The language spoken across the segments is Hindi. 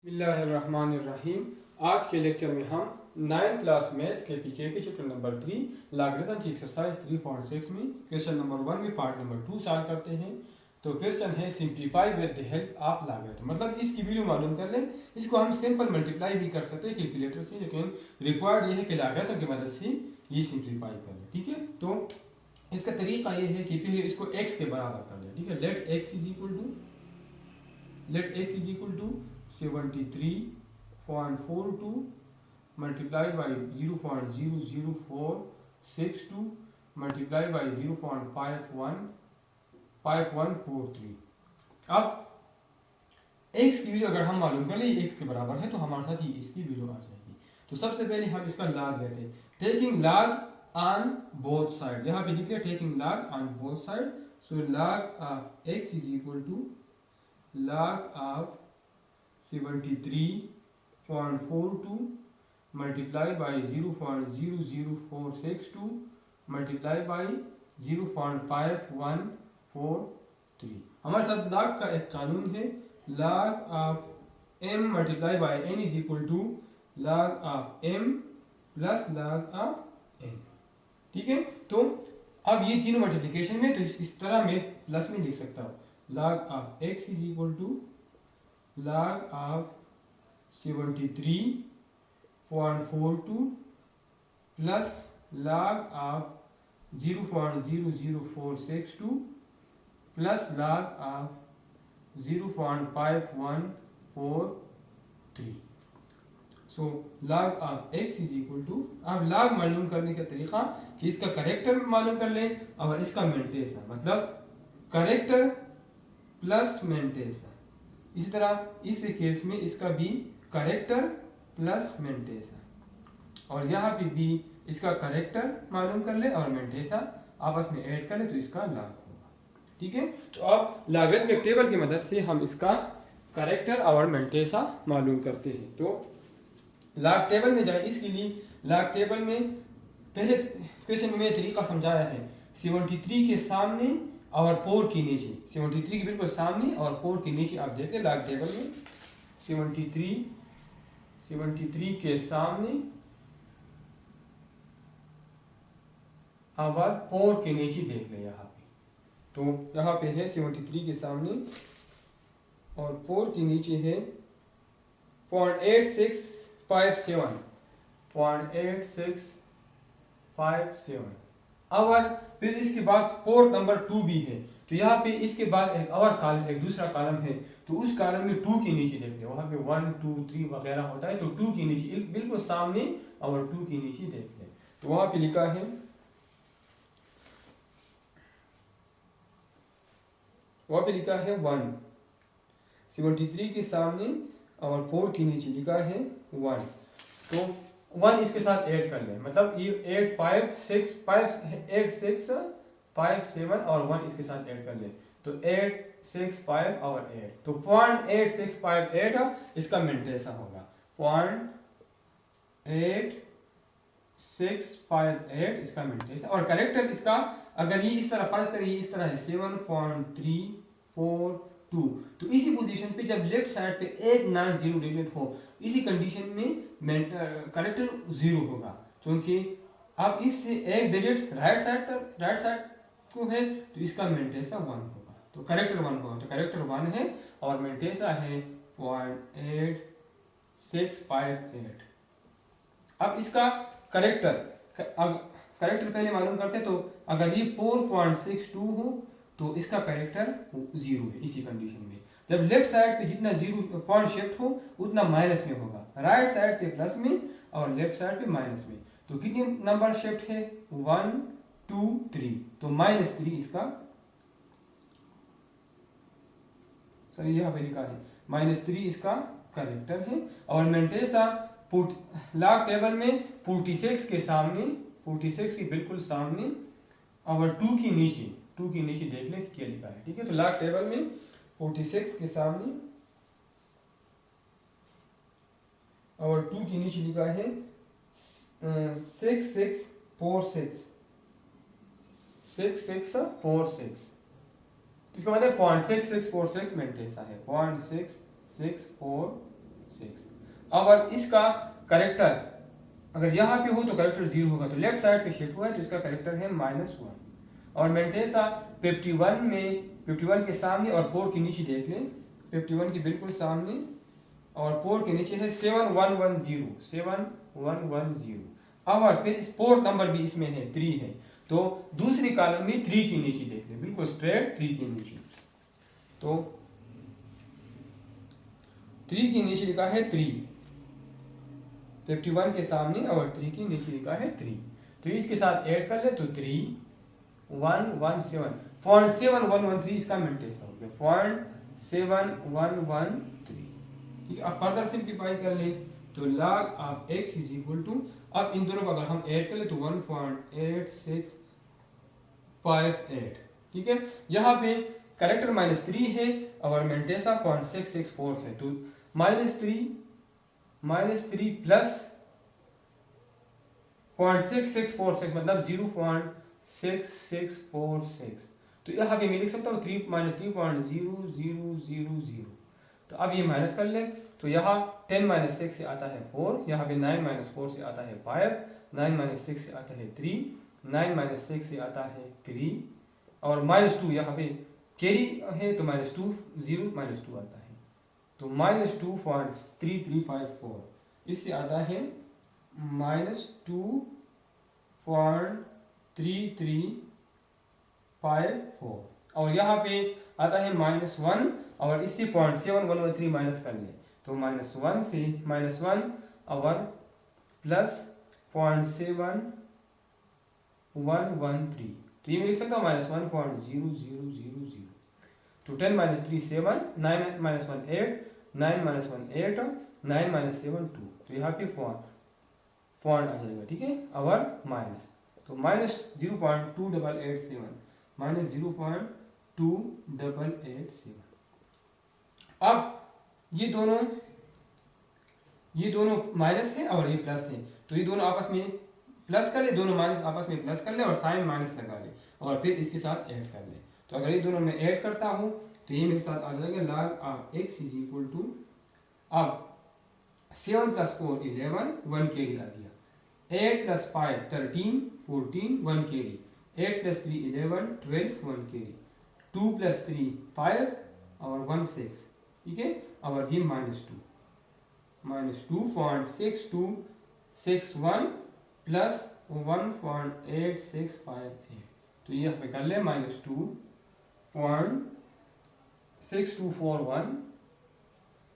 बिस्मिल्लाहिर्रहमानिर्रहीम। आज के लेक्चर में हम 9th क्लास मैथ्स के पीके के चैप्टर नंबर 3 लॉगरिथम की एक्सरसाइज 3.6 में क्वेश्चन नंबर 1 में पार्ट नंबर 2 सॉल्व करते हैं। तो क्वेश्चन है simplify with the help of logarithm, मतलब इसकी वैल्यू मालूम कर लें। इसको हम सिंपल मल्टीप्लाई भी कर सकते हैं कैलकुलेटर से, लेकिन रिक्वायर्ड ये है कि लॉगरिथम की मदद से ये सिंप्लीफाई कर लें। ठीक है, तो इसका तरीका ये है कि पहले इसको x के बराबर कर लें। ठीक है, let x is equal to 73.42 multiplied by 0.00462 multiplied by 0.5143। अब x की वैल्यू अगर हम मालूम कर ले x के बराबर है तो हमारे साथ ही इसकी वैल्यू आ जाएगी। तो सबसे पहले हम इसका log लेते हैं, taking log on both side. यहाँ पे लिख लिया taking log on both side. So log of x is equal to log of 73.42 multiplied by 0.00462 multiplied by 0.5143। हमारे साथ log का एक कानून है, log of m multiplied by n is equal to log of m plus log of n। ठीक है, तो अब ये तीनों मल्टीप्लिकेशन में, तो इस तरह मैं प्लस में लिख सकता हूँ log of x is equal to log of 73.42 plus log of 0.00462 plus log of 0.5143। So log of x is equal to, अब log मालूम करने का तरीका कि इसका करेक्टर मालूम कर लें और इसका मेंटेसा, मतलब करेक्टर प्लस मेंटेसा। इसी तरह इस केस में इसका भी करेक्टर प्लस मेंटेसा, और यहाँ पे भी इसका करेक्टर मालूम कर ले और मेंटेसा आपस में ऐड कर ले तो इसका लॉग होगा। ठीक है, तो अब लॉगरिथमिक टेबल की मदद से हम इसका करेक्टर और मेंटेसा मालूम करते हैं। तो लॉग टेबल में जाए, इसके लिए लॉग टेबल में पहले क्वेश्चन में तरीका समझाया है, 73 के सामने और 4 के नीचे, 73 के बिल्कुल सामने और 4 के नीचे। आप देखते हैं लॉग टेबल में 73 के सामने और 4 के नीचे देख लें यहाँ पे। तो यहाँ पे है 73 के सामने और 4 के नीचे है 0.8657 और फिर इसके बाद पोर्ट नंबर 2 भी है। तो यहाँ पे इसके बाद एक और कॉलम, एक दूसरा कॉलम है, तो उस कॉलम में 2 के नीचे देख ले, वहाँ पे 1 2 3 वगैरह होता है, तो 2 के नीचे बिल्कुल सामने और 2 के नीचे देख ले। तो वहाँ पे लिखा है 1, 73 के सामने और 4 के नीचे लिखा है 1। तो 1 इसके साथ ऐड कर लें, मतलब ये 8 5 6 5 7 और 1 इसके साथ ऐड कर लें, तो 8 6 5 और 8, तो 0.8658 इसका मेंटेसा होगा। 0.8658 इसका मेंटेसा, और करेक्टर इसका अगर ये इस तरह फर्ज करें, ये इस तरह है 7.342, तो इसी पोजीशन पे जब लेफ्ट साइड पे एक नॉन जीरो डिजिट हो, इसी कंडीशन में करेक्टर 0 होगा, क्योंकि अब इससे एक डिजिट राइट साइड को है तो इसका मेंटेसा 1 होगा, तो करेक्टर 1 होगा। तो करेक्टर 1 है और मेंटेसा है 0.8658। अब इसका करेक्टर पहले मालूम करते, तो अगर ये 4.62 हो तो इसका करेक्टर 0 है। इसी कंडीशन में जब लेफ्ट साइड पे जितना 0 पॉइंट शिफ्ट हो उतना माइनस में होगा, राइट साइड पे प्लस में और लेफ्ट साइड पे माइनस में। तो कितने नंबर शिफ्ट है 1 2 3, तो -3 इसका, सॉरी यहाँ पे लिखा है -3 इसका करेक्टर है। और मेंटेसा लॉग टेबल में 46 के सामने, 46 के बिल्कुल सामने और 2 के नीचे देख ले क्या लिखा है। ठीक है, तो लॉग टेबल में 46 के सामने और 2 के नीचे लिखा है 6646। इसका मतलब 0.6646 मेंटेसा है, 0.6646। और इसका करेक्टर अगर यहाँ पे हो तो करेक्टर 0 होगा, तो लेफ्ट साइड पे शिफ्ट हुआ है तो इसका करेक्टर है -1। और मेंटेसा 51 में 51 के सामने और 4 के नीचे देख लें, 51 के बिल्कुल सामने और 4 के नीचे है 7110। और फिर इस 4th नंबर भी इसमें है 3 है, तो दूसरी कॉलम में 3 के नीचे देख लें, बिल्कुल स्ट्रेट 3 के नीचे, तो 3 के नीचे लिखा है 3, 51 के सामने और 3 के नीचे लिखा है 3, तो इसके साथ ऐड कर ले तो 3117 0.7113 इसका मेंटेसा हो गया 0.7113। ठीक है, अब फर्दर सिंप्लीफाई कर ले तो log of x is equal to, अब इन दोनों को अगर हम ऐड कर ले तो 1.8658। ठीक है, यहाँ पे करेक्टर -3 है और मेंटेसा 0.664 है, तो -3 प्लस 0.6646 मतलब 0.6646, तो यहाँ पे मैं लिख सकता हूँ 3 - 3.0000। तो अब ये माइनस कर लें तो यहाँ 10 - 6 से आता है 4, यहाँ पे 9 - 4 से आता है 5, 9 - 6 से आता है 3, 9 - 6 से आता है 3 और -2 यहाँ पे कैरी है तो -2 0 -2 आता है, तो -2.3354 इससे आता है -2.3354 और यहाँ पे आता है -1 और इससे 0.7113 माइनस कर ले तो -1 से -1 और प्लस 0.7113, तो ये मैं लिख सकता हूँ -1.0000। तो 10 - 3 7, 9 - 1 8, 9 - 1 8, 9 - 7 2, तो यहाँ पे पॉइंट आ जाएगा। ठीक है, और माइनस तो -0.2887 -0.2887। अब ये दोनों माइनस है और ये प्लस है, तो ये दोनों आपस में प्लस कर ले, दोनों माइनस आपस में प्लस कर ले और साइन माइनस लगा ले और फिर इसके साथ ऐड कर ले, तो अगर ये दोनों में ऐड करता हूँ तो ये मेरे साथ आ जाएगा log of x is equal to, अब 7 + 4 11 1 कैरी आ गया, 8 + 5 13 14 1 कैरी, 8 + 3 11 12 1 कैरी, 2 + 3 5 और 1 6। ठीक है, और ये -2.6261 प्लस 1.8658, तो ये हमें कर ले -2.6241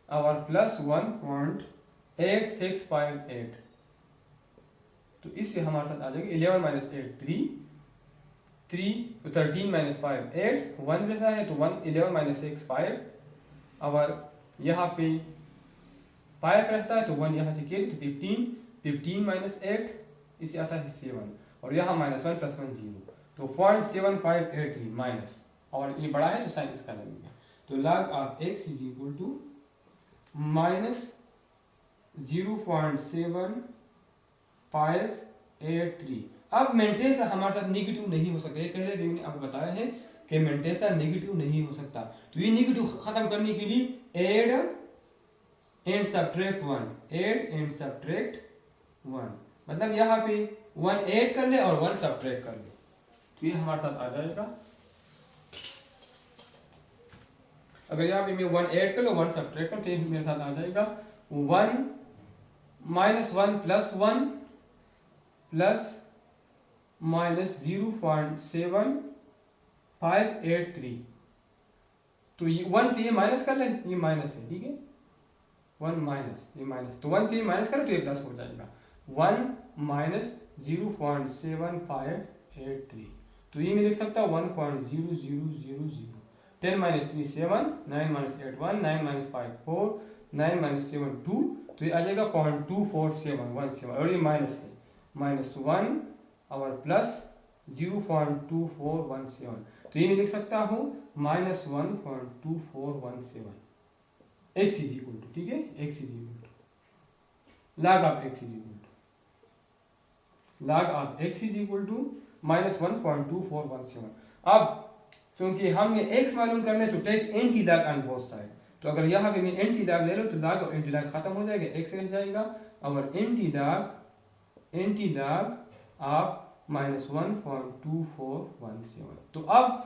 और प्लस 1.8658, तो इससे हमारे साथ आ जाएगा 11 - 8 3 13 - 5 8 1 रहता है तो 1 11 - 6 5 और यहाँ पे 5 रहता है तो 1 यहाँ से कैरी तो 15 - 8 इससे आता है 7 और यहाँ -1 + 1 0, तो 0.7583 माइनस और ये बड़ा है तो साइन इसका लगेगा, तो log of x is equal to -0.7583। अब मेंटेसा हमारे साथ नेगेटिव नहीं हो सकता, ये पहले भी मैंने आपको बताया है कि मेंटेसा नेगेटिव नहीं हो सकता, तो ये नेगेटिव खत्म करने के लिए ऐड एंड सब्ट्रैक्ट 1, मतलब यहाँ पे 1 ऐड कर ले और 1 सब्ट्रैक्ट कर ले, तो ये हमारे साथ आ जाएगा। अगर यहाँ पे मैं 1 ऐड कर लो 1 सब्ट्रैक्ट कर तो ये मेरे साथ आ जाएगा 1 - 1 + 1 प्लस -0.7583, तो ये 1 से ये माइनस कर ले, ये माइनस है। ठीक है, 1 माइनस ये माइनस, तो 1 से ये माइनस करें तो ये प्लस हो जाएगा 1 - 0.7583, तो ये मैं लिख सकता हूँ 1.0000। 10 - 3 7, 9 - 8 1, 9 - 5 4, 9 - 7 2, तो ये आ जाएगा 0.24717 और ये माइनस है -1 और प्लस 0.2417, तो ये मैं लिख सकता हूँ -1.2417 x इज इक्वल टू। ठीक है, x is equal to log of x is equal to -1.2417। अब क्योंकि हमने x मालूम करना है तो take anti log on both side, तो अगर यहाँ पे मैं एंटी लॉग ले लूँ तो लॉग और एंटी लॉग खत्म हो जाएगा, एक्स रह जाएगा, और एंटी लॉग ऑफ -1.2417। तो अब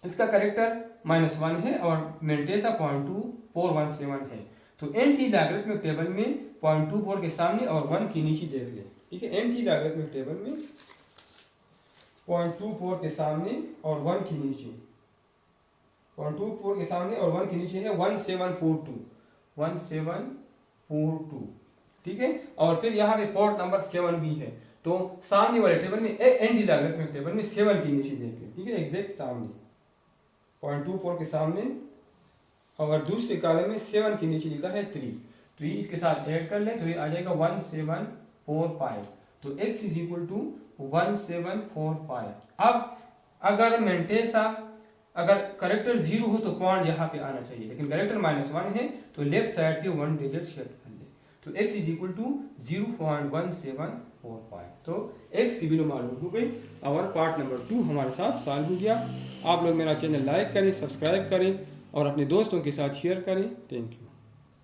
इसका करेक्टर -1 है और मेंटेसा 0.2417 है। तो एंटी लॉगरिथमिक टेबल में 0.24 के सामने और 1 के नीचे देख ले, ठीक है। एंटी लॉगरिथमिक टेबल में 0.24 के सामने और 1 के नीचे, 0.24 के सामने और 1 के नीचे है 1742, ठीक है। और फिर यहाँ पे पोर्ट नंबर 7 भी है, तो सामने वाले टेबल में एंटी लॉगरिथमिक टेबल में 7 के नीचे देख ले, ठीक है, एग्जैक्ट सामने 0.24 के सामने और दूसरे कॉलम में 7 के नीचे लिखा है 3, तो ये इसके साथ ऐड कर लें तो ये आ जाएगा 1745। तो x इज इक्वल टू 1745। अब अगर मेंटेसा अगर करेक्टर 0 हो तो पॉइंट यहाँ पे आना चाहिए, लेकिन करेक्टर -1 है तो लेफ्ट साइड पे 1 डिजिट शिफ्ट कर ले, तो x इज इक्वल टू 0.1745। तो x की वैल्यू मालूम हो गई और पार्ट नंबर 2 हमारे साथ सॉल्व हो गया। आप लोग मेरा चैनल लाइक करें, सब्सक्राइब करें और अपने दोस्तों के साथ शेयर करें। Thank you.